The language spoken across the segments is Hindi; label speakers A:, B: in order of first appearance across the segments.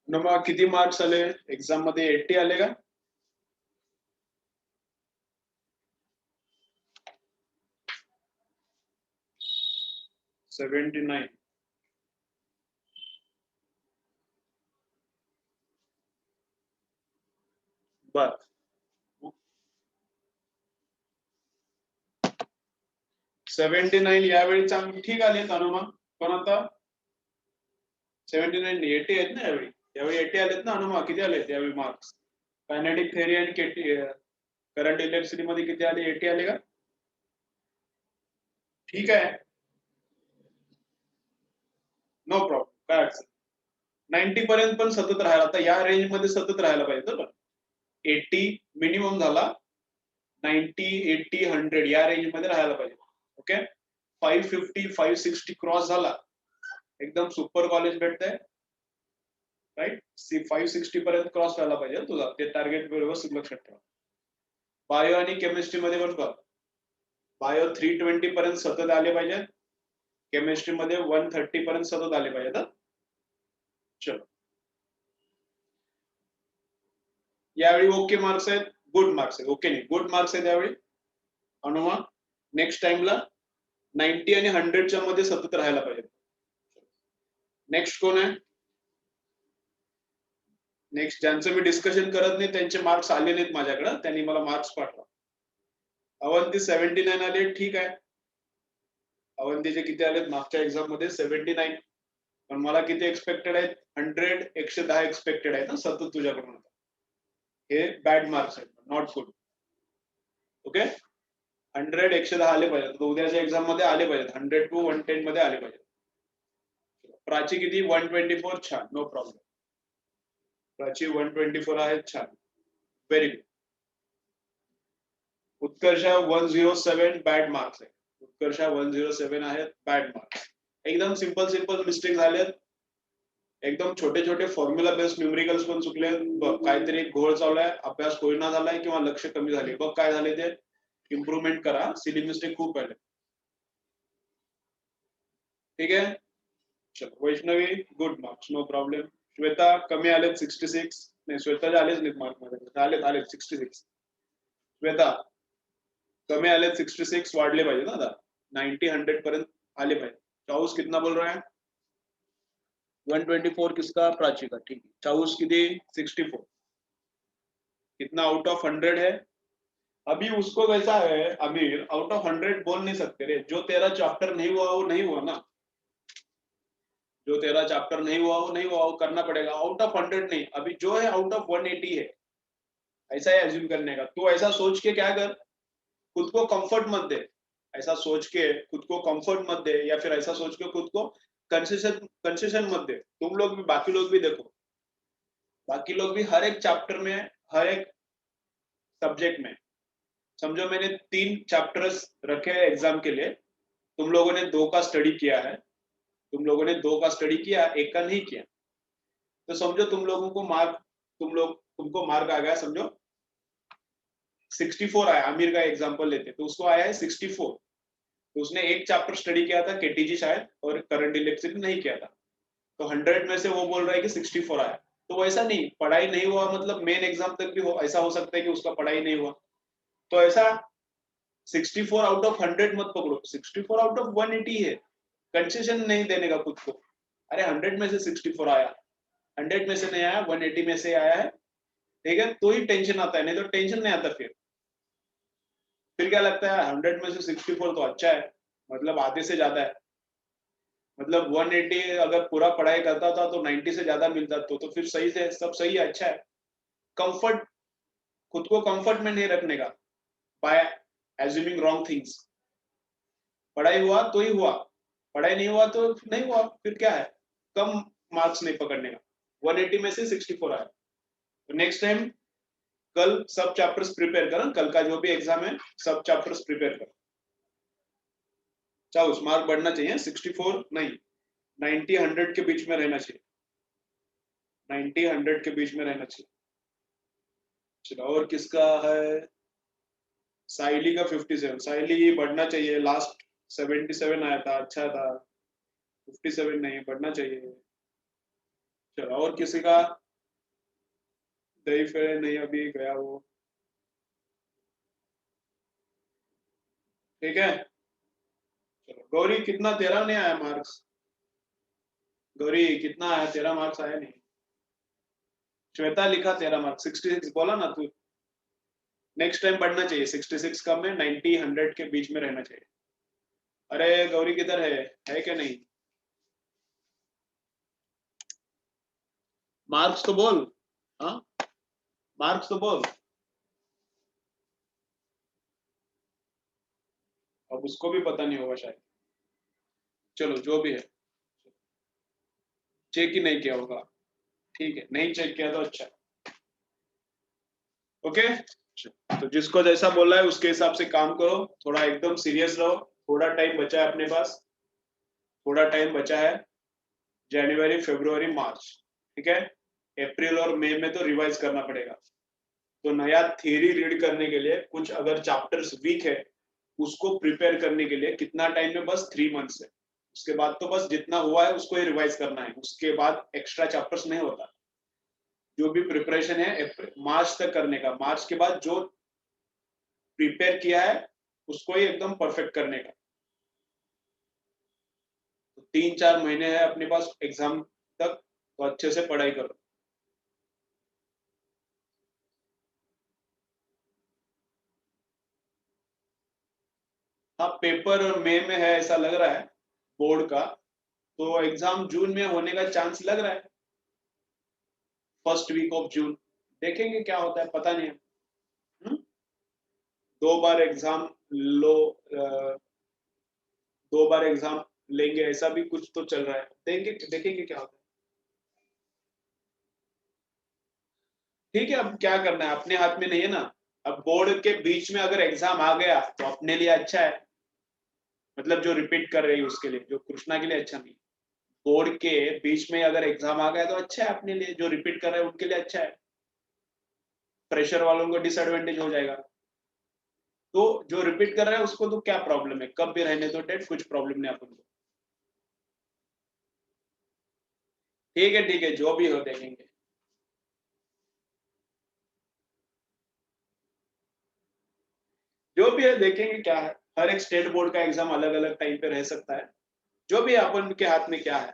A: मग किती मार्क्स आले एक्झाम मध्ये? 80 आले का? $79. बर, 79 यावेळी चांगली ठीक आले अनुमा. पण आता 79 नाही 80 आहेत ना यावेळी. यावेळी 80 आलेत ना अनुमा. किती आलेत यावेळी मार्क्स? कायनेटिक थेअरी आणि करंट इलेक्ट्रिसिटी मध्ये किती आले? 80 आले का? ठीक आहे, नो प्रॉब्लेम, काय अडचण. 90 पर्यंत पण सतत राहायला, आता या रेंज मध्ये सतत राहायला पाहिजे बरं. 80 मिनिमम झाला, 90, 80, 100 या रेंज मध्ये राहायला पाहिजे. ओके, 550, 560 क्रॉस झाला, एकदम सुपर कॉलेज भेटतंय, राईट. 560 पर्यंत क्रॉस व्हायला पाहिजे तुझा, ते टार्गेट व्यवस्थित लक्षात ठेवा. बायो आणि केमिस्ट्री मध्ये पण बघ, बायो 320 पर्यंत सतत आले पाहिजे, केमिस्ट्री मध्ये 130 पर्यंत सतत आले पाहिजे. चलो, यावेळी ओके मार्क्स आहेत, गुड मार्क्स आहेत. ओके नाही, गुड मार्क्स आहेत यावेळी अनुमान. नेक्स्ट टाइमला 90 आणि 100च्या मध्ये सतत राहायला पाहिजे. नेक्स्ट कोण आहे? नेक्स्ट ज्यांचं मी डिस्कशन करत नाही त्यांचे मार्क्स आले नाहीत माझ्याकडे, त्यांनी मला मार्क्स पाठवा. अवंती 79 आले, ठीक आहे. अवंतीचे किती आलेत मागच्या एक्झाम मध्ये? 79. पण मला किती एक्सपेक्टेड आहेत? 100, 110 एक्सपेक्टेड आहेत ना सतत तुझ्याकडून. हे बॅड मार्क्स आहेत, नॉट गुड. ओके, 100, 110 आले पाहिजेत. उद्याच्या एक्झाम मध्ये आले पाहिजेत, 100 to 110 मध्ये आले पाहिजेत. प्राची किती? 124. छान, नो प्रॉब्लेम. प्राची 124 आहेत, छान, very good. Utkarsha 107 bad marks आहे. उत्कर्षा 107 आहेत, बॅड मार्क्स. एकदम सिंपल सिंपल मिस्टेक झालेत, एकदम छोटे छोटे फॉर्म्युला बेस्ड न्यूमेरिकल्स पण चुकले. बघ, काहीतरी घोळ चाललाय, अभ्यास होईना झालाय किंवा लक्ष कमी झाले. बघ काय झाले ते, इम्प्रुव्हमेंट करा. सिली मिस्टेक खूप आले. ठीक आहे, चलो. Vaishnavi good marks, no problem. Shweta कमी आलेत 66. नाही, श्वेताचे आलेच नाहीत मार्क मध्ये. आलेत 66. श्वेता कमी आले 66, वाढले पाहिजे ना आता. 90, 100 पर्यंत आले पाहिजे. चाऊस कितना बोल रहा है? 124 किसका? प्राची का, ठीक है. चाऊस किती? 64. कितना आउट ऑफ 100 है? अभी उसको वैसा है अमीर, आउट ऑफ 100 बोल नहीं सकते रे. जो तेरा चैप्टर नहीं हुआ वो नहीं हुआ ना. जो तेरा चैप्टर नहीं हुआ वो नहीं हुआ, वो करना पड़ेगा. आउट ऑफ 100 नहीं, अभी जो है आउट ऑफ 180 है. ऐसा ही एज्यूम करने का. तू ऐसा सोच के क्या कर, खुद को कंफर्ट मत दे. ऐसा सोच के खुद को कंफर्ट मत दे, या फिर ऐसा सोच के खुद को कंसेशन मत दे. तुम लोग भी, बाकी लोग भी देखो, बाकी लोग भी हर एक चैप्टर में, हर एक सब्जेक्ट में, समझो मैंने 3 चैप्टर्स रखे हैं एग्जाम के लिए, तुम लोगों ने 2 का स्टडी किया है, तुम लोगों ने 2 का स्टडी किया, 1 का नहीं किया, तो समझो तुम लोगों को मार्क, तुमको मार्क आ गया, समझो 64 आया. आमिर का एग्जाम्पल लेते तो उसको आया है 64. तो उसने एक चैप्टर स्टडी किया था, केटीजी शायद, और करंट इलेक्ट्रिसिटी नहीं किया था. तो 100 में से वो बोल रहा है कि 64 आया. तो वैसा नहीं, पढ़ाई नहीं हुआ मतलब मेन एग्जाम तक भी हो, ऐसा हो सकता है कि उसका पढ़ाई नहीं हुआ. तो ऐसा 64 आउट ऑफ 100 मत पकड़ो, 64 आउट ऑफ 180 है. कंसेशन नहीं देने का खुद को. अरे 100 में से 64 आया, 100 में से नहीं आया, 180 में से आया है, ठीक है, तो ही टेंशन आता है, नहीं तो टेंशन नहीं आता. फिर क्या लगता है, 100 में से 64 तो अच्छा है, मतलब आधे से ज्यादा है. मतलब 180 अगर पूरा पढ़ाई करता था तो 90 से ज्यादा मिलता, तो फिर सही से सब सही है, अच्छा है. कंफर्ट, खुद को कंफर्ट में नहीं रखने का, बाय एज्यूमिंग रॉन्ग थिंग्स. पढ़ाई हुआ तो ही हुआ, पढ़ाई नहीं हुआ तो नहीं हुआ, फिर क्या है, कम मार्क्स नहीं पकड़ने का. 180 में से 64 आया. तो नेक्स्ट टाइम कल सब चैप्टर्स प्रिपेयर कर, कल का जो भी एग्जाम है सब चैप्टर्स प्रिपेयर कर. चाहो मार्क बढ़ना चाहिए, 64 नहीं, 90, 100 के बीच में रहना चाहिए, 90, 100 के बीच में रहना चाहिए. चलो, और किसका है? साइली का 57. साइली बढ़ना चाहिए, लास्ट 77 आया था, अच्छा था. 57 नहीं, बढ़ना चाहिए. चलो और किसी का दही फेरे नहीं, अभी गया वो। ठीक है चलो। गौरी कितना, तेरा नहीं आया मार्क्स? गौरी कितना आया तेरा? मार्क्स आया नहीं। श्वेता लिखा तेरा मार्क्स 66 बोला ना तू। नेक्स्ट टाइम बढ़ना चाहिए, 66 कम है, 90 100 के बीच में रहना चाहिए। अरे गौरी किधर है क्या नहीं? मार्क्स तो बोल। हाँ मार्क्स तो बोल। अब उसको भी पता नहीं होगा शायद। चलो जो भी है, चेक ही नहीं किया होगा। ठीक है, नहीं चेक किया तो अच्छा। ओके, तो जिसको जैसा बोला है उसके हिसाब से काम करो, थोड़ा एकदम सीरियस रहो। थोड़ा टाइम बचा है अपने पास, थोड़ा टाइम बचा है। जनवरी फरवरी मार्च, ठीक है। अप्रैल और मई में तो रिवाइज करना पड़ेगा। तो नया थ्योरी रीड करने के लिए कुछ अगर चैप्टर्स वीक है, उसको प्रिपेयर करने के लिए कितना टाइम है? बस 3 मंथ्स है। उसके बाद तो बस जितना हुआ है उसको ही रिवाइज करना है, उसके बाद एक्स्ट्रा चैप्टर्स नहीं होता। जो भी प्रिपरेशन है मार्च तक करने का, मार्च के बाद जो प्रिपेयर किया है उसको ही एकदम परफेक्ट करने का। तो 3-4 महीने है अपने पास एग्जाम तक, तो अच्छे से पढ़ाई करो। हाँ पेपर मई में है ऐसा लग रहा है बोर्ड का, तो एग्जाम जून में होने का चांस लग रहा है, फर्स्ट वीक ऑफ जून। देखेंगे क्या होता है, पता नहीं है। 2 बार एग्जाम लो, 2 बार एग्जाम लेंगे ऐसा भी कुछ तो चल रहा है, देंगे देखेंगे क्या होता है। ठीक है, अब क्या करना है अपने हाथ में नहीं है ना। अब बोर्ड के बीच में अगर एग्जाम आ गया तो अपने लिए अच्छा है, मतलब जो रिपीट कर रही है उसके लिए, जो कृष्णा के लिए अच्छा नहीं। बोर्ड के बीच में अगर एग्जाम आ गया तो अच्छा है अपने लिए, जो रिपीट कर रहे हैं उनके लिए अच्छा है। प्रेशर वालों को डिसएडवांटेज हो जाएगा। तो जो रिपीट कर रहा है उसको तो क्या प्रॉब्लम है, कब भी रहने दो डेट, कुछ प्रॉब्लम नहीं अपन को। ठीक है जो भी हो देखेंगे। जो भी है देखेंगे क्या है। हर एक स्टेट बोर्ड का एग्जाम अलग अलग टाइम पे रह सकता है। जो भी है अपन के हाथ में क्या है,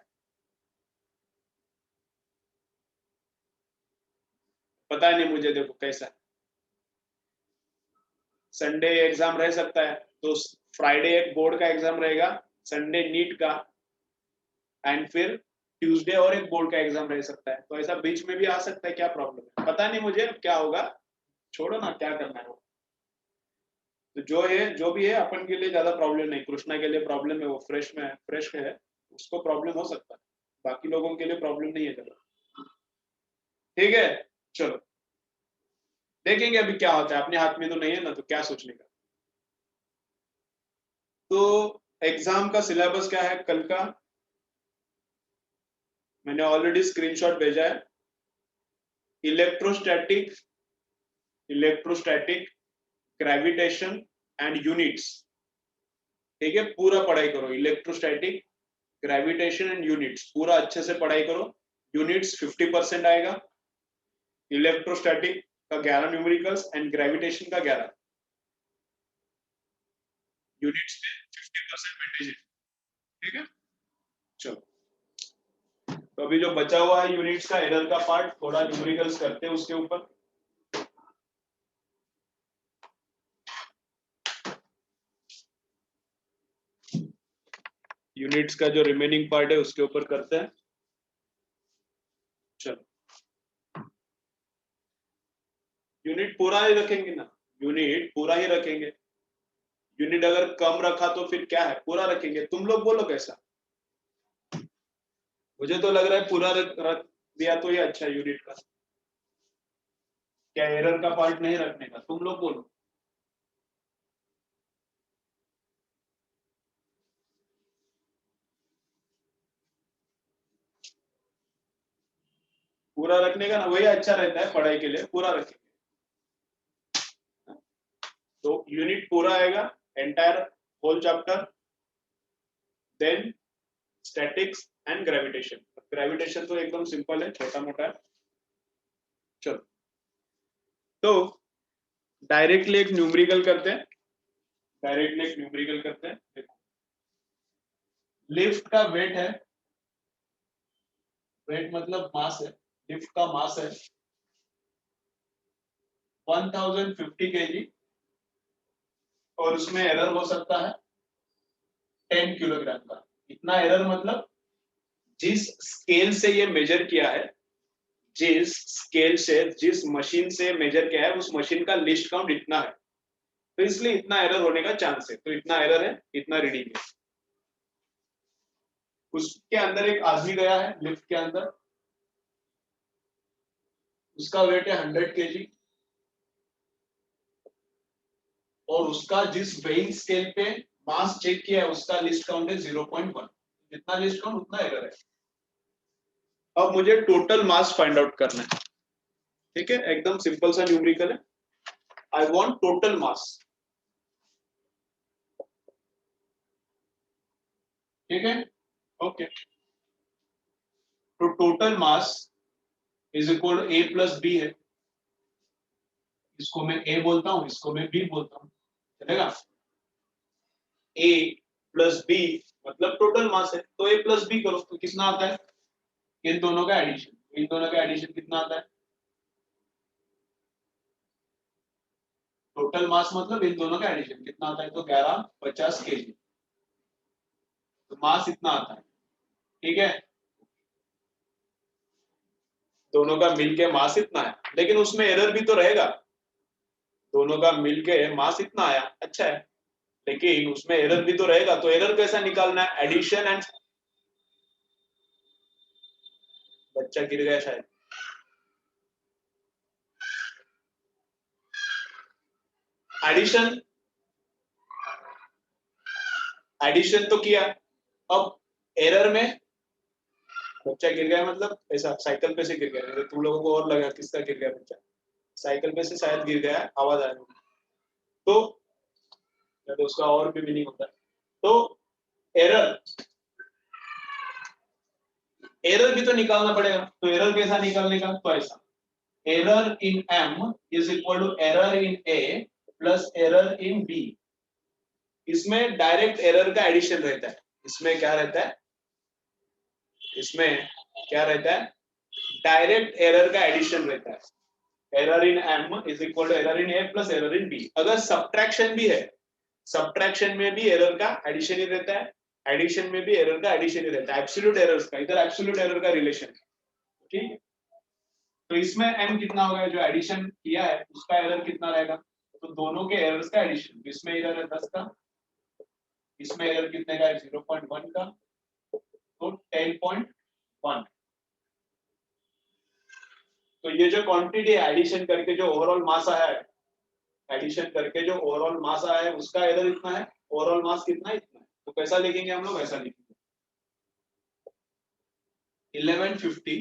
A: पता नहीं मुझे, देखो कैसा है। संडे एग्जाम रह सकता है, तो फ्राइडे एक बोर्ड का एग्जाम रहेगा, संडे नीट का, एंड फिर ट्यूसडे और एक बोर्ड का एग्जाम रह सकता है। तो ऐसा बीच में भी आ सकता है, क्या प्रॉब्लम है, पता नहीं मुझे क्या होगा। छोड़ो ना, क्या करना है वो। तो जो है जो भी है अपन के लिए ज्यादा प्रॉब्लम नहीं, कृष्णा के लिए प्रॉब्लम है, वो फ्रेश में है, फ्रेश है, उसको प्रॉब्लम हो सकता है। बाकी लोगों के लिए प्रॉब्लम नहीं है। चलो ठीक है, चलो देखेंगे अभी क्या होता है, अपने हाथ में तो नहीं है ना, तो क्या सोचने का। तो एग्जाम का सिलेबस क्या है कल का, मैंने ऑलरेडी स्क्रीनशॉट भेजा है। Electrostatic, electrostatic, gravitation and units. ठीक है, पूरा पढ़ाई करो, इलेक्ट्रोस्टैटिक, ग्रेविटेशन एंड यूनिट्स पूरा अच्छे से पढ़ाई करो। यूनिट्स 50% आएगा, इलेक्ट्रोस्टैटिक का 11 न्यूमेरिकल्स एंड ग्रेविटेशन का 11। यूनिट्स में 50% वेटेज है। ठीक है चलो, तो अभी जो बचा हुआ है यूनिट्स का एरर का पार्ट, थोड़ा न्यूमेरिकल्स करते हैं उसके ऊपर। यूनिट्स का जो रिमेनिंग पार्ट है उसके ऊपर करते हैं। चलो यूनिट पूरा ही रखेंगे ना, यूनिट पूरा ही रखेंगे। यूनिट अगर कम रखा तो फिर क्या है, पूरा रखेंगे। तुम लोग बोलो कैसा। मुझे तो लग रहा है पूरा रख दिया तो ये अच्छा है यूनिट का। क्या एरर का पार्ट नहीं रखने का, तुम लोग बोलो। पूरा रखने का ना, वही अच्छा रहता है पढ़ाई के लिए, पूरा रखेंगे। तो यूनिट पूरा आएगा, entire whole chapter. Then statics and gravitation. Gravitation तो एकदम सिंपल है, छोटा मोटा है। चलो तो डायरेक्टली एक न्यूमेरिकल करते हैं, डायरेक्टली एक न्यूमेरिकल करते हैं। देखो लिफ्ट का वेट है, वेट मतलब मास है, लिफ्ट का मास है 1050 kg और उसमें एरर हो सकता है 10 किलोग्राम का। इतना एरर मतलब जिस स्केल से ये मेजर किया है, जिस स्केल से, जिस मशीन से मेजर किया है, उस मशीन का लिस्ट काउंट इतना है, तो इसलिए इतना एरर होने का चांस है। तो इतना एरर है, इतना रीडिंग है। उसके अंदर एक आदमी गया है लिफ्ट के अंदर, उसका वेट है 100 kg और उसका जिस वेइंग स्केल पे मास चेक किया है उसका लिस्ट काउंट है 0.1। जितना लिस्ट काउंट उतना एरर है। अब मुझे टोटल मास फाइंड आउट करना है, ठीक है, एकदम सिंपल सा न्यूमेरिकल है। आई वांट टोटल मास, ठीक है, ओके। तो total mass is equal to A plus B है। इसको मैं ए बोलता हूं, इसको मैं बी बोलता हूं, चलेगा? ए प्लस बी मतलब टोटल मास है, तो ए प्लस बी करो तो कितना आता है? इन दोनों का एडिशन। इन दोनों का एडिशन कितना आता है? टोटल मास मतलब इन दोनों का एडिशन कितना आता है? तो 1150 kg। तो मास इतना आता है, ठीक है, दोनों का मिलके मास इतना है। लेकिन उसमें एरर भी तो रहेगा, दोनों का मिलके मास इतना आया, अच्छा है, लेकिन उसमें एरर भी तो रहेगा। तो एरर कैसा निकालना है? एडिशन एंड, बच्चा गिर गया शायद, एडिशन, एडिशन तो किया। अब एरर में बच्चा गिर गया मतलब ऐसा साइकिल पे से गिर गया, तो तुम लोगों को और लगा किसका गिर गया बच्चा, साइकिल पे से शायद गिर गया, आवाज आया तो, या तो उसका और भी मीनिंग होता है। तो एरर, एरर भी तो निकालना पड़ेगा। तो एरर कैसा निकालने का? तो ऐसा, error in M is equal to error in A plus error in B. इसमें डायरेक्ट एरर का एडिशन रहता है। इसमें क्या रहता है? इसमें क्या रहता है? डायरेक्ट एरर का एडिशन रहता है। Error in M is equal to error in A plus error in B. अगर सब्ट्रैक्शन भी है, सब्ट्रैक्शन में भी एरर का एडिशन ही रहता है, एडिशन में भी एरर का एडिशन ही रहता है। एब्सोल्यूट एरर्स का, इधर एब्सोल्यूट एरर का रिलेशन है, ठीक है। तो इसमें m कितना होगा? जो एडिशन किया है उसका एरर कितना रहेगा? तो दोनों के एरर्स का एडिशन। इसमें एरर है 10 का, इसमें एरर कितने का है? 0.1 का, तो 10.1। तो ये जो क्वांटिटी एडिशन करके जो ओवरऑल मास आया है, एडिशन करके जो ओवरऑल मास आया है उसका एरर इतना है, ओवरऑल मास कितना है? इतना है। तो कैसा लिखेंगे हम लोग? ऐसा लिखेंगे 1150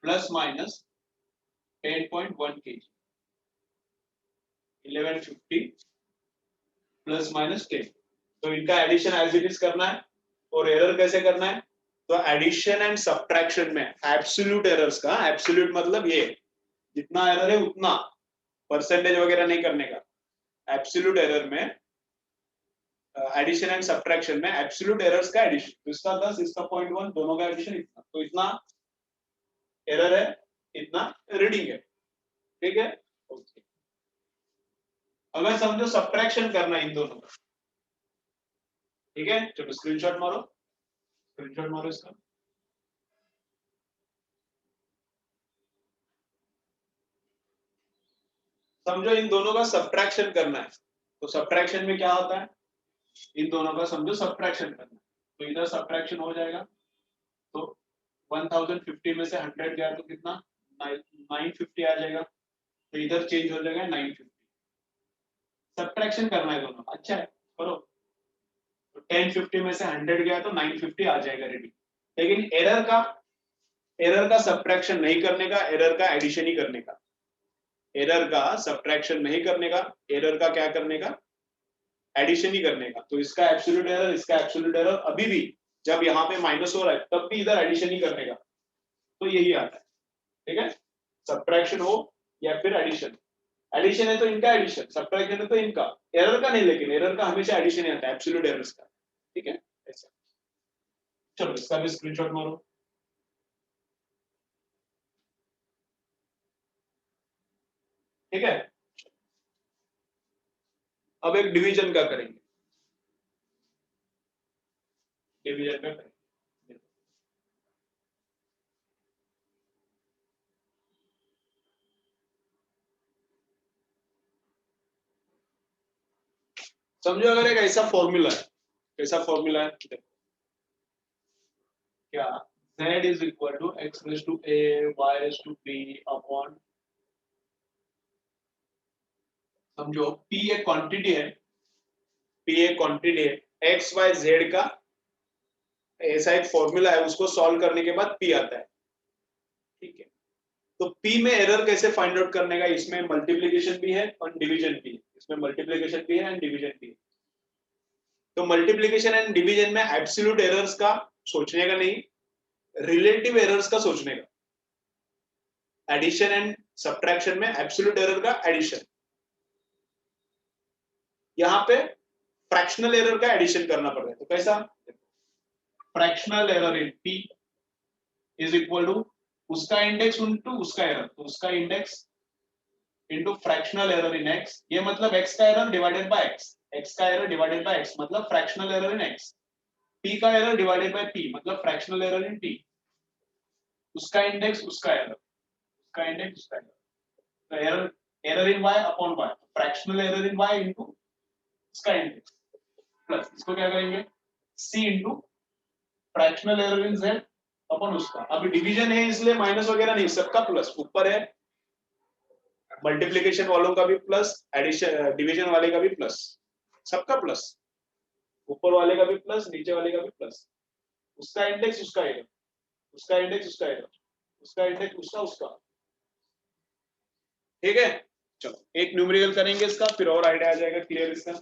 A: plus minus 10.1 kg। 1150 plus minus 10। तो इनका एडिशन एज इट इज करना है। और एरर कैसे करना है? तो एडिशन एंड सब्ट्रैक्शन में एब्सोल्यूट एरर्स का, एब्सोल्यूट मतलब ये जितना एरर है उतना, परसेंटेज वगैरह नहीं करने का। एब्सोल्यूट एरर में, एडिशन एंड सब्ट्रैक्शन में एब्सोल्यूट एरर्स का एडिशन, तो इसका 10, इसका 0.1, दोनों का एडिशन इतना, तो इतना एरर है, इतना रीडिंग है, ठीक है, ओके। अगर समझो सब्ट्रैक्शन करना है इन दोनों का, ठीक है, चलो स्क्रीनशॉट मारो, स्क्रीनशॉट मारो इसका। समझो इन दोनों का सब्ट्रैक्शन करना है, तो सब्ट्रैक्शन में क्या होता है? इन दोनों का समझो सब्ट्रैक्शन करना है, तो इधर सब्ट्रैक्शन हो जाएगा। तो 1050 में से 100 गया तो कितना? 950 आ जाएगा। तो इधर चेंज हो जाएगा 950। सब्ट्रैक्शन करना है दोनों, अच्छा है, करो। तो 1050 में से 100 गया तो 950 आ जाएगा रेडी। लेकिन एरर का, एरर का सब्ट्रैक्शन नहीं करने का, एरर का एडिशन ही करने का। एरर का सब्ट्रैक्शन नहीं करने का, एरर का क्या करने का? एडिशन ही करने का। तो इसका एब्सोल्यूट एरर, इसका एब्सोल्यूट एरर अभी भी जब यहाँ पे माइनस हो रहा है तब भी इधर एडिशन ही करने का, तो यही आता है, ठीक है। सब्ट्रैक्शन हो या फिर एडिशन, एडिशन है तो इनका एडिशन, सब्ट्रैक्शन है तो इनका, एरर का नहीं, लेकिन एरर का हमेशा एडिशन ही आता है, एब्सोल्यूट एरर्स का, ठीक है ऐसा। चलो इसका भी स्क्रीनशॉट मारो, ठीक है। अब एक डिवीजन का करेंगे, डिवीजन का करेंगे। समझो अगर एक ऐसा फॉर्मूला है, कैसा फॉर्मूला है देखो, क्या z is equal to x raise to a y raise to b upon, समझो p एक क्वांटिटी है, p एक क्वांटिटी है, x y z का ऐसा एक फॉर्मूला है, उसको सॉल्व करने के बाद p आता है, ठीक है। तो p में एरर कैसे फाइंड आउट करने का, इसमें मल्टीप्लिकेशन भी है और डिवीजन भी है, इसमें मल्टीप्लिकेशन भी है एंड डिवीजन भी है। तो मल्टीप्लिकेशन एंड डिवीजन में एब्सोल्यूट एरर्स का सोचने का नहीं, रिलेटिव एरर्स का सोचने का। एडिशन एंड सब्ट्रैक्शन में एब्सोल्यूट एरर का एडिशन, यहाँ पे फ्रैक्शनल एरर का एडिशन करना पड़ रहा है, तो कैसा, fractional error in p is equal to उसका इंडेक्स इनटू उसका एरर, तो उसका index into fractional error in x, ये मतलब x का error divided by x, x का एरर डिवाइडेड बाय x मतलब fractional error in x, p का एरर डिवाइडेड बाय p मतलब फ्रैक्शनल एरर इन t, उसका इंडेक्स उसका एरर, उसका इंडेक्स उसका एरर, तो error, error in y upon y, fractional error in y into उसका इंडेक्स, प्लस इसको क्या करेंगे c इनटू फ्रैक्शनल एरर इन z अपन उसका। अभी डिवीजन है इसलिए माइनस वगैरह नहीं, सबका प्लस, ऊपर है मल्टीप्लिकेशन वालों का भी प्लस, एडिशन डिवीजन वाले का भी प्लस, सबका प्लस, ऊपर वाले का भी प्लस नीचे वाले का भी प्लस, उसका इंडेक्स उसका एरर, उसका इंडेक्स उसका एरर, उसका इंडेक्स उसका उसका, ठीक है। चलो एक न्यूमेरिकल करेंगे इसका, फिर और आइडिया आ जाएगा क्लियर इसका।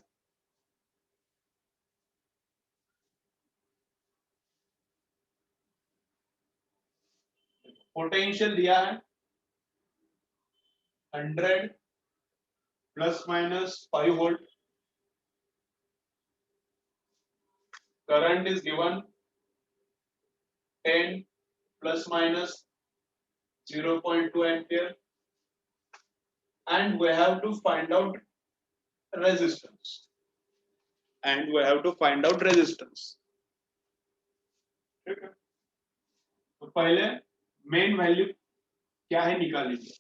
A: पोटेंशियल दिया है 100 plus minus 5 volt, current is given 10 plus minus 0.2 ampere, and we have to find out resistance, and we have to find out resistance, ठीक है। तो पहले मेन वैल्यू क्या है निकालेंगे,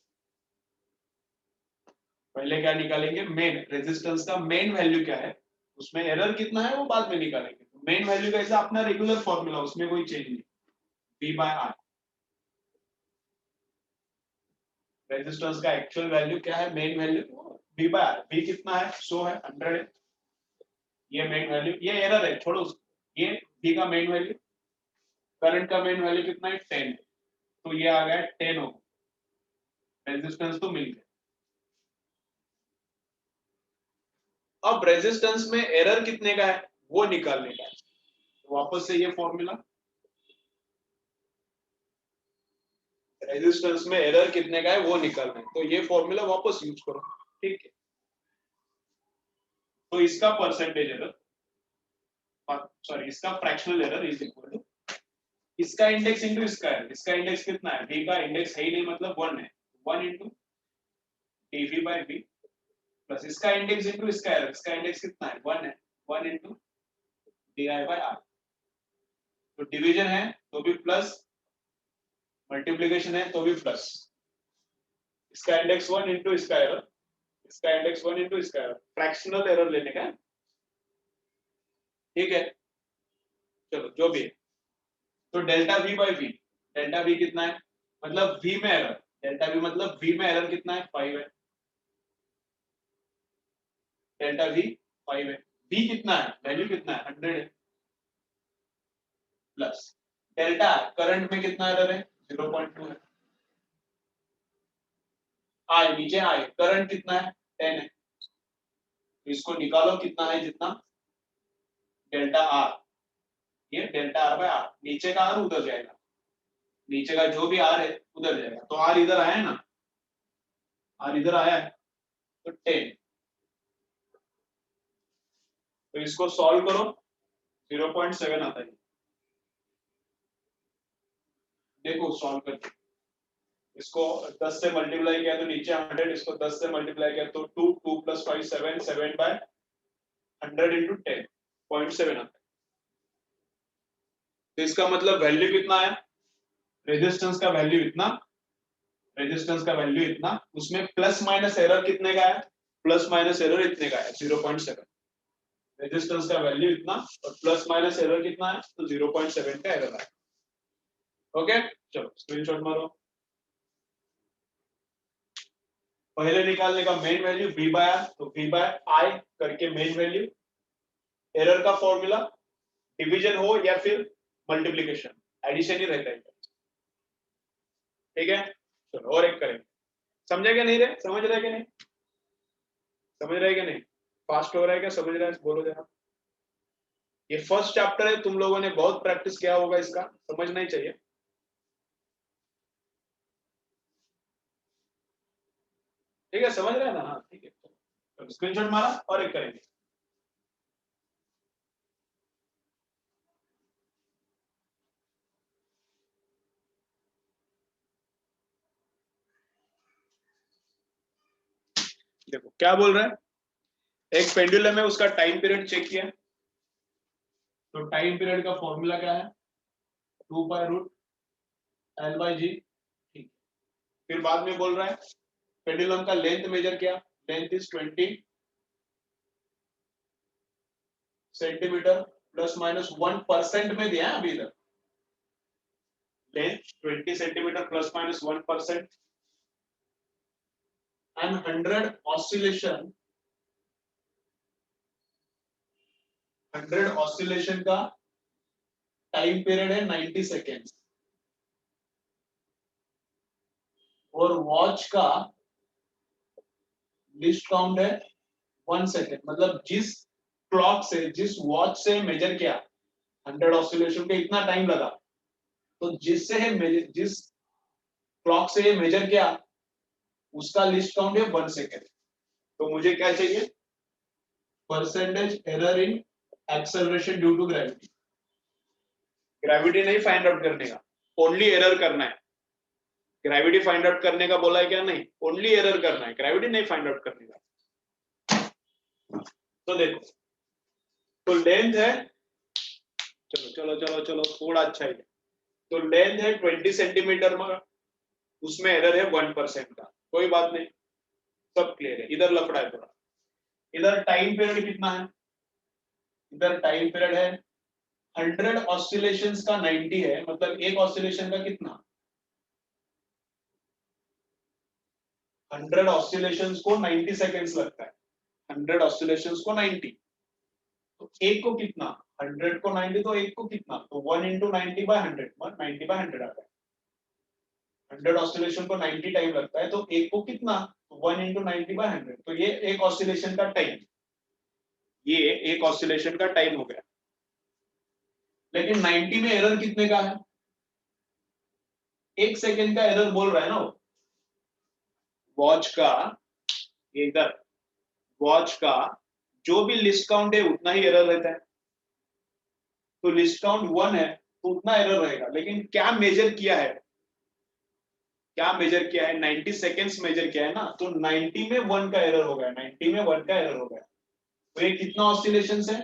A: पहले क्या निकालेंगे, मेन रेजिस्टेंस का मेन वैल्यू क्या है, उसमें एरर कितना है वो बाद में निकालेंगे। मेन वैल्यू का ऐसा अपना रेगुलर फॉर्मूला, उसमें कोई चेंज नहीं, V बाय R। रेजिस्टेंस का एक्चुअल वैल्यू क्या है, main value V by R, V कितना है 100 है, 100 है, ये मेन वैल्यू, ये एरर है छोड़ो उसको, ये V का मेन वैल्यू, करंट का मेन वैल्यू कितना है 10, तो ये आ गया 10 ओम, रेजिस्टेंस तो मिल गया। अब रेजिस्टेंस में एरर कितने का है वो निकालने का है, तो वापस से ये फॉर्मूला, रेजिस्टेंस में एरर कितने का है वो निकालना है, तो ये फॉर्मूला वापस यूज करो, ठीक है। तो इसका परसेंटेज एरर, सॉरी इसका fractional error is equal to इसका इंडेक्स इनटू इसका है, इसका इंडेक्स कितना है, v का इंडेक्स है ही नहीं मतलब 1 है, 1 into dv by v plus इसका इंडेक्स इनटू इसका है, इसका इंडेक्स कितना है 1 है, 1 इनटू di बाय r। तो डिवीजन है तो भी प्लस, मल्टीप्लिकेशन है तो भी प्लस, इसका इंडेक्स 1 इनटू इसका एरर, इसका इंडेक्स 1 इनटू इसका एरर, फ्रैक्शनल एरर लेने का, ठीक है। चलो जो भी है, तो delta v by v, delta v कितना है मतलब v में एरर, डेल्टा v मतलब v में एरर कितना है 5 है, डेल्टा v 5 है, v कितना है वैल्यू कितना है 100 है, प्लस डेल्टा करंट में कितना एरर है 0.2 है, आई नीचे आई करंट कितना है 10 है, तो इसको निकालो कितना है जितना डेल्टा आर, ये डेल्टा आर बाय आर, नीचे का आर उधर जाएगा, नीचे का जो भी आर है उधर जाएगा, तो आर इधर आया है ना, आर इधर आया है तो 10, तो इसको सॉल्व करो 0.7 आता है, देखो सॉल्व करके, इसको 10 से मल्टीप्लाई किया तो नीचे 100, इसको 10 से मल्टीप्लाई किया तो 2, 2 + 5 7, 7 बाय 100 इंटू 10, 0.7 आता है। तो इसका मतलब वैल्यू कितना आया, रेजिस्टेंस का वैल्यू इतना, रेजिस्टेंस का वैल्यू इतना, उसमें प्लस माइनस एरर कितने का है, प्लस माइनस एरर इतने का है 0.7, रेजिस्टेंस का वैल्यू इतना और प्लस माइनस एरर कितना है, तो 0.7 का एरर है। ओके, चलो स्क्रीनशॉट मारो। पहले निकालने का main value v by r, तो v बाय i करके मेन वैल्यू, एरर का फॉर्मूला डिवीजन हो या फिर मल्टीप्लिकेशन, एडिशन ही रहता है, ठीक है। चलो और एक करेंगे, समझे क्या नहीं रे, समझ रहे कि नहीं, समझ रहे कि नहीं, फास्ट हो रहा है क्या, समझ रहे हैं बोलो जरा। ये फर्स्ट चैप्टर है, तुम लोगों ने बहुत प्रैक्टिस किया होगा, इसका समझना ही चाहिए। ठीक है, समझ रहे हैं ना, हाँ ठीक है, तो स्क्रीनशॉट मारा और एक करेंगे। देखो क्या बोल रहा है, एक पेंडुलम है, उसका टाइम पीरियड चेक किया, तो टाइम पीरियड का फॉर्मूला क्या है, 2 √L/G, ठीक। फिर बाद में बोल रहा है पेंडुलम का लेंथ मेजर किया, लेंथ इज 20 सेंटीमीटर, ±1% में दिया है अभी इधर, length 20 centimetre ±1%, and 100 oscillation, 100 oscillation का टाइम पीरियड है 90 सेकेंड्स, और वॉच का लिस्ट काउंट है 1 सेकेंड, मतलब जिस क्लॉक से, जिस वॉच से मेजर किया 100 ऑसिलेशन पे इतना टाइम लगा, तो जिससे है जिस क्लॉक से मेजर किया उसका लिस्ट काउंट है 1 सेकेंड। तो मुझे क्या चाहिए, percentage error in acceleration due to gravity, gravity नहीं फाइंड आउट करने का, ओनली एरर करना है, ग्रेविटी फाइंड आउट करने का बोला है क्या, नहीं, ओनली एरर करना है, ग्रेविटी नहीं फाइंड आउट करने का। तो देखो, तो लेंथ है, चलो चलो चलो चलो थोड़ा अच्छा ही है, तो लेंथ है 20 सेंटीमीटर में, उसमें एरर है 1% का, कोई बात नहीं, सब क्लियर है। इधर लफड़ा है थोड़ा, इधर टाइम पीरियड कितना है, इधर टाइम पीरियड है 100 ऑसिलेशंस का 90 है, मतलब एक ऑसिलेशन का कितना, 100 ऑसिलेशंस को 90 सेकेंड्स लगता है, 100 ऑसिलेशंस को 90, तो एक को कितना, 100 को 90, तो एक को कितना, तो 1 × 90/100, 90/100 आता है, 100 ऑसिलेशन को 90 टाइम लगता है, तो एक को कितना, 1 × 90/100, तो ये एक ऑसिलेशन का टाइम, ये एक ऑसिलेशन का टाइम हो गया। लेकिन 90 में एरर कितने का है, 1 सेकेंड का एरर बोल रहा है ना वॉच का, इधर वॉच का जो भी लिस्ट काउंट है उतना ही एरर रहता है, तो लिस्ट काउंट 1 है तो उतना एरर रहेगा, लेकिन क्या मेजर किया है, क्या मेजर किया है, 90 सेकेंड्स मेजर किया है ना, तो 90 में 1 का एरर हो गया, 90 में 1 का एरर हो गया, तो ये कितना ऑसिलेशंस है,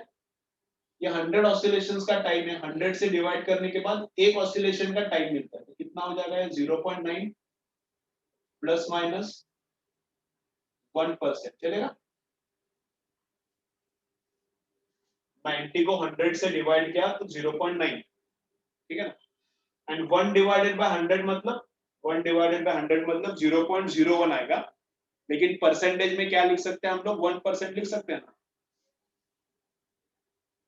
A: ये 100 ऑसिलेशंस का टाइम है, 100 से डिवाइड करने के बाद एक ऑसिलेशन का टाइम मिलता है, तो कितना हो जाएगा, 0.9 ±1% चलेगा, 90 को 100 से डिवाइड किया तो 0.9, ठीक है ना, एंड 1 डिवाइडेड बाय 100 मतलब 1 डिवाइडेड बाय 100 मतलब 0.01 आएगा, लेकिन परसेंटेज में क्या लिख सकते हैं हम लोग, 1% लिख सकते हैं ना,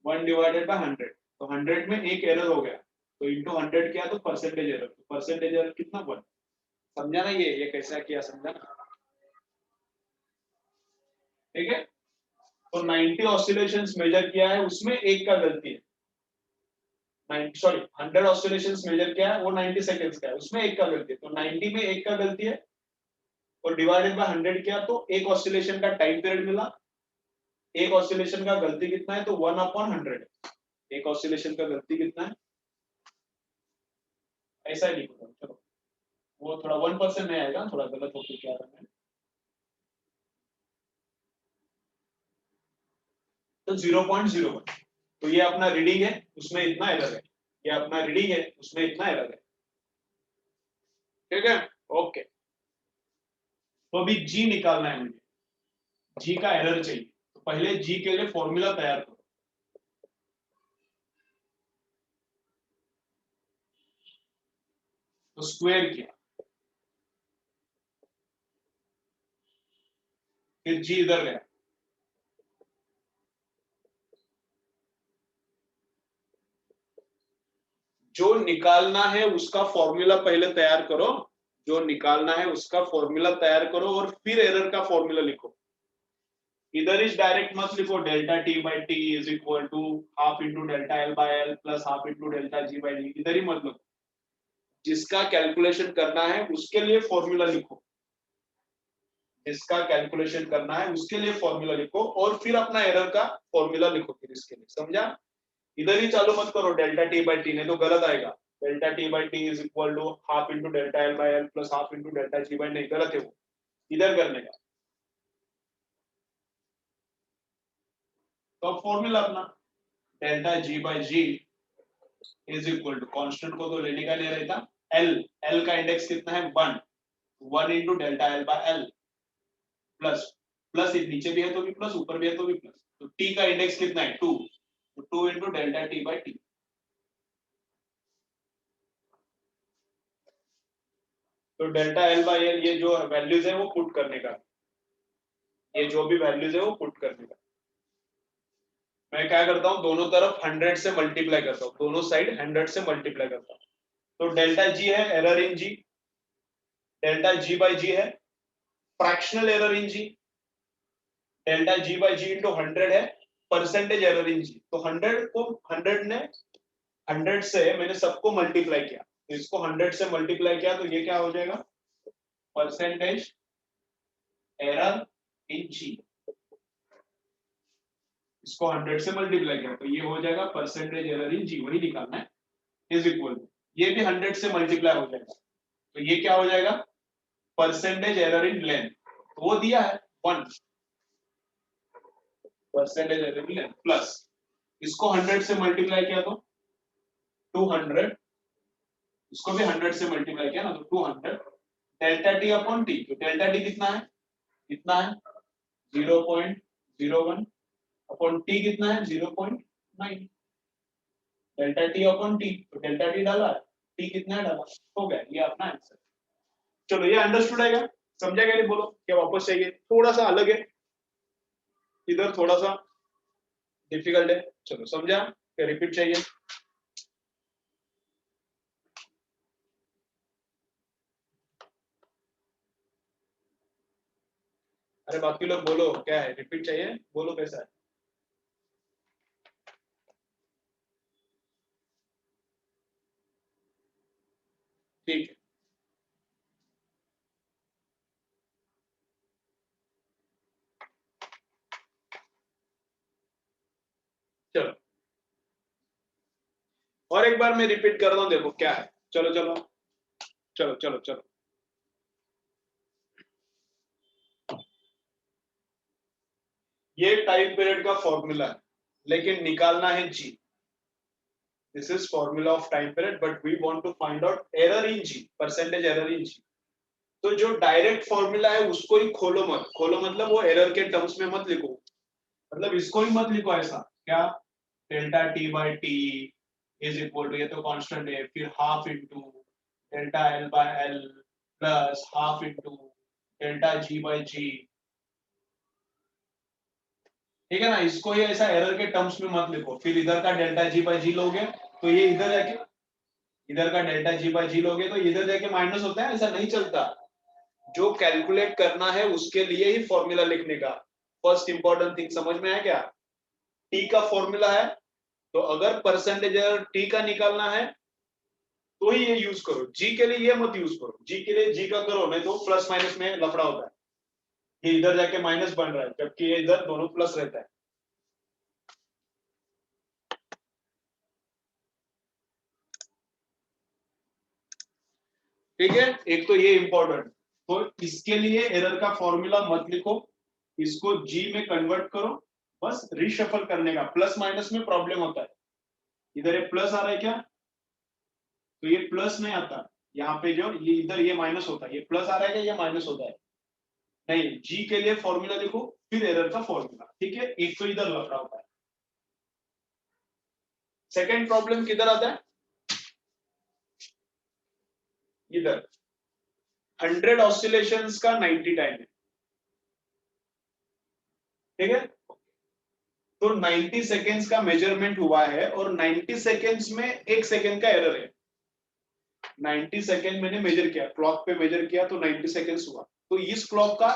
A: 1 डिवाइडेड बाय 100, तो 100 में एक एरर हो गया, तो इंटू 100 किया तो परसेंटेज एरर, तो परसेंटेज एरर कितना, 1, समझा ना, ये कैसा किया, समझा ना, ठीक है। तो 90 ऑसिलेशंस मेजर किया है, उसमें एक का गलती है, सॉरी 100 ऑस्सिलेशंस मेजर किया है, वो 90 सेकंड्स का है, उसमें एक का गलती है, तो 90 में एक का गलती है और डिवाइडेड बाय 100 किया तो एक ऑस्सिलेशन का टाइम पीरियड मिला। एक ऑस्सिलेशन का गलती कितना है, तो 1/100। एक ऑस्सिलेशन का गलती कितना है, ऐसा ही लिखो। चलो वो थोड़ा 1% में आएगा, थोड़ा गलत होकर क्या था मैंने, तो 0.01। तो ये अपना रीडिंग है, उसमें इतना एरर है, ये अपना रीडिंग है, उसमें इतना एरर है। ठीक है, ओके। तो अभी जी निकालना है मुझे, जी का एरर चाहिए, तो पहले जी के लिए फॉर्मूला तैयार करो। तो स्क्वायर किया, फिर जी इधर गया, जो निकालना है उसका फॉर्मूला पहले तैयार करो, जो निकालना है उसका फॉर्मूला तैयार करो और फिर एरर का फॉर्मूला लिखो। इधर इज डायरेक्ट मत लिखो, delta T by T is equal to half into delta L by L plus half into delta G by D, इधर ही मत लिखो। जिसका कैलकुलेशन करना है उसके लिए फॉर्मूला लिखो, जिसका कैलकुलेशन करना है उसके लिए फॉर्मूला लिखो और फिर अपना एरर का फॉर्मूला लिखो फिर इसके लिए, समझा? इधर ही चालू मत करो डेल्टा टी बाई टी, नहीं तो गलत आएगा। Delta T by T is equal to half into delta L by L plus half into delta G by, नहीं गलत है वो, इधर करने का। तो अब फॉर्मूला अपना delta G by G is equal to, constant को तो लेने का नहीं रहता, एल, एल का इंडेक्स कितना है 1, 1 into delta L by L plus, plus नीचे भी है तो भी प्लस, ऊपर भी है तो भी प्लस, तो टी का इंडेक्स कितना है 2, तो 2 into delta T by T. तो डेल्टा एल बाई एल ये जो वैल्यूज है वो पुट करने का, ये जो भी वैल्यूज है वो पुट करने का। मैं क्या करता हूँ, दोनों तरफ 100 से मल्टीप्लाई करता हूँ, दोनों साइड 100 से मल्टीप्लाई करता हूँ। तो डेल्टा जी है error in G, delta G by G है fractional error in G, delta G by G into 100 है परसेंटेज एरर इन जी। तो 100 को 100 ने 100 से मैंने सबको मल्टीप्लाई किया, तो इसको 100 से मल्टीप्लाई किया तो ये क्या हो जाएगा, परसेंटेज एरर इन जी। इसको 100 से मल्टीप्लाई किया तो ये हो जाएगा परसेंटेज एरर इन जी, वही निकालना है, इज इक्वल टू, ये भी 100 से मल्टीप्लाई हो जाएगा तो ये क्या हो जाएगा, परसेंटेज एरर इन लेंथ, तो वो दिया है 1, percentage error in length plus, इसको 100 से मल्टीप्लाई किया तो 200, इसको भी 100 से मल्टीप्लाई किया ना तो 200, डेल्टा टी अपॉन टी, तो डेल्टा टी कितना है, कितना है 0.01 अपॉन टी कितना है 0.9, डेल्टा टी अपॉन टी, तो डेल्टा टी डाला, टी कितना डाला, हो गया ये अपना आंसर। चलो ये अंडरस्टूड है, समझा क्या, नहीं बोलो क्या वापस चाहिए, थोड़ा सा अलग है, इधर थोड़ा सा डिफिकल्ट है, चलो समझा क्या रिपीट चाहिए? अरे बाकी लोग बोलो क्या है, रिपीट चाहिए, बोलो कैसा है? ठीक है, चलो और एक बार मैं रिपीट कर रहा हूँ, देखो क्या है, चलो चलो चलो चलो चलो। ये टाइम पीरियड का फॉर्मूला है, लेकिन निकालना है G. This is formula of time period but we want to find out error in G, percentage error in G. तो जो डायरेक्ट फॉर्मूला है उसको ही खोलो मत, खोलो मतलब वो एरर के टर्म्स में मत लिखो, मतलब इसको ही मत लिखो ऐसा क्या, delta T by T is equal to, ये तो कांस्टेंट है, फिर half into delta L by L plus half into delta G by G, ठीक है ना, इसको ही ऐसा एरर के टर्म्स में मत लिखो। फिर इधर का डेल्टा जी बाई जी लोगे तो ये इधर जाके, इधर का डेल्टा जी बाई जी लोगे तो इधर जाके माइनस होता है, ऐसा नहीं चलता। जो कैलकुलेट करना है उसके लिए ही फॉर्मूला लिखने का, फर्स्ट इंपॉर्टेंट थिंग समझ में आया क्या? टी का फॉर्मूला है तो अगर परसेंटेज एरर टी का निकालना है तो ही ये यूज करो, जी के लिए ये मत यूज करो। जी के लिए जी का करो, नहीं तो प्लस माइनस में लफड़ा होता है, ये इधर जाके माइनस बन रहा है जबकि ये इधर दोनों प्लस रहता है। ठीक है, एक तो ये इंपॉर्टेंट। तो इसके लिए एरर का फॉर्मूला मत लिखो, इसको जी में कन्वर्ट करो, बस रिशफल करने का। प्लस माइनस में प्रॉब्लम होता है, इधर ये प्लस आ रहा है क्या, तो ये प्लस नहीं आता, यहाँ पे जो ये इधर ये माइनस होता है, ये प्लस आ रहा है क्या, ये माइनस होता है। नहीं, जी के लिए फॉर्मूला लिखो फिर एरर का फॉर्मूला। ठीक है, एक तो इधर लफड़ा होता है। सेकेंड प्रॉब्लम किधर आता है, इधर 100 ऑसिलेशंस का 90 टाइम है। ठीक है, तो 90 सेकेंड्स का मेजरमेंट हुआ है और 90 सेकेंड्स में 1 सेकेंड का एरर है। 90 सेकेंड मैंने मेजर किया, क्लॉक पे मेजर किया तो 90 सेकेंड्स हुआ। तो इस क्लॉक का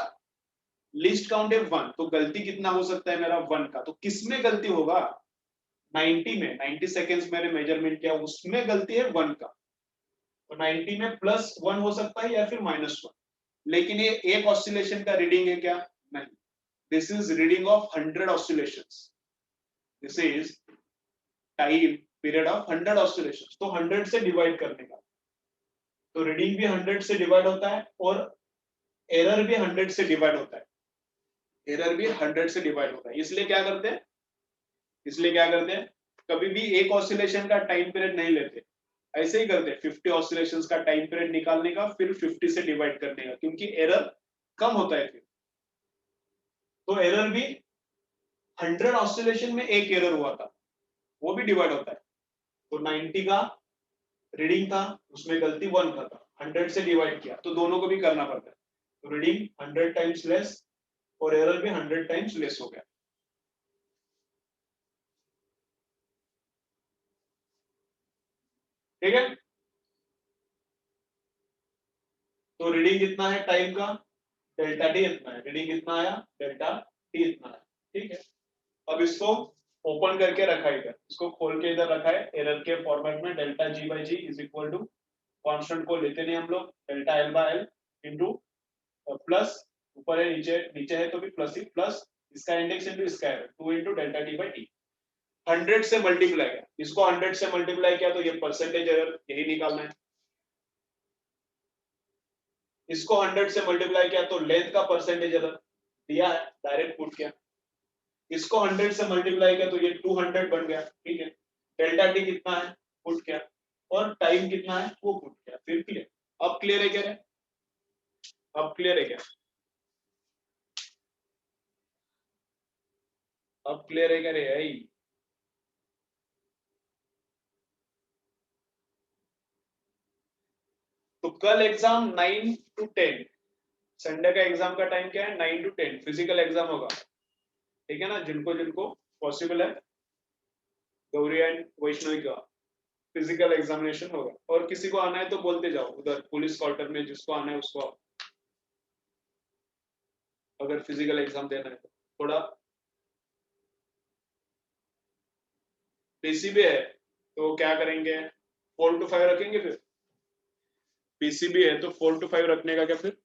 A: लीस्ट काउंट है 1, तो गलती कितना हो सकता है मेरा 1 का। तो किसमें गलती होगा, 90 में, 90 सेकेंड्स मैंने मेजरमेंट किया उसमें गलती है 1 का। तो 90 में +1 हो सकता है या फिर -1, लेकिन ये एक ऑसिलेशन का रीडिंग है क्या, नहीं। This is reading of 100 oscillations, this is time period of 100 oscillations. तो 100 से डिवाइड करने का, तो रीडिंग भी 100 से डिवाइड होता है और एरर भी 100 से डिवाइड होता है, एरर भी 100 से डिवाइड होता है। इसलिए क्या करते हैं, इसलिए क्या करते हैं, कभी भी एक ऑसिलेशन का टाइम पीरियड नहीं लेते, ऐसे ही करते हैं 50 ऑसिलेशंस का टाइम पीरियड निकालने का, फिर 50 से डिवाइड करने का, क्योंकि एरर कम होता है फिर। तो एरर भी 100 ऑसिलेशन में एक एरर हुआ था, वो भी डिवाइड होता है। तो 90 का रीडिंग था, उसमें गलती 1 का था, 100 से डिवाइड किया, तो दोनों को भी करना पड़ता है। तो रीडिंग 100 टाइम्स लेस और एरर भी 100 टाइम्स लेस हो गया। ठीक है, तो रीडिंग कितना है टाइम का, डेल्टा टी इतना है, रीडिंग कितना आया, डेल्टा टी इतना है। ठीक है, अब इसको ओपन करके रखा है इधर, इसको खोल के इधर रखा है एरर के फॉर्मेट में, delta G by G is equal to, constant को लेते नहीं हम लोग, delta L by L into plus, ऊपर है नीचे, नीचे है तो भी प्लस ही, प्लस इसका इंडेक्स इंटू इसका है 2 into delta T by T. 100 से मल्टीप्लाई किया, इसको 100 से मल्टीप्लाई किया तो ये परसेंटेज एरर यही निकालना है। इसको 100 से मल्टीप्लाई किया तो लेंथ का परसेंटेज एरर दिया है, डायरेक्ट पुट किया। इसको 100 से मल्टीप्लाई किया तो ये 200 बन गया। ठीक है, डेल्टा टी कितना है पुट किया, और टाइम कितना है वो पुट किया, फिर क्लियर। अब क्लियर है क्या रे, अब क्लियर है क्या, अब क्लियर है क्या रे भाई। तो कल एग्जाम 9 to 10, संडे का एग्जाम का टाइम क्या है, 9 to 10 फिजिकल एग्जाम होगा। ठीक है ना, जिनको जिनको पॉसिबल है, गौरी एंड वैष्णवी का फिजिकल एग्जामिनेशन होगा। और किसी को आना है तो बोलते जाओ, उधर पुलिस क्वार्टर में जिसको आना है उसको आओ, अगर फिजिकल एग्जाम देना है तो। थोड़ा पीसीबी है तो क्या करेंगे, 4 to 5 रखेंगे, फिर पीसीबी है तो 4 to 5 रखने का क्या फिर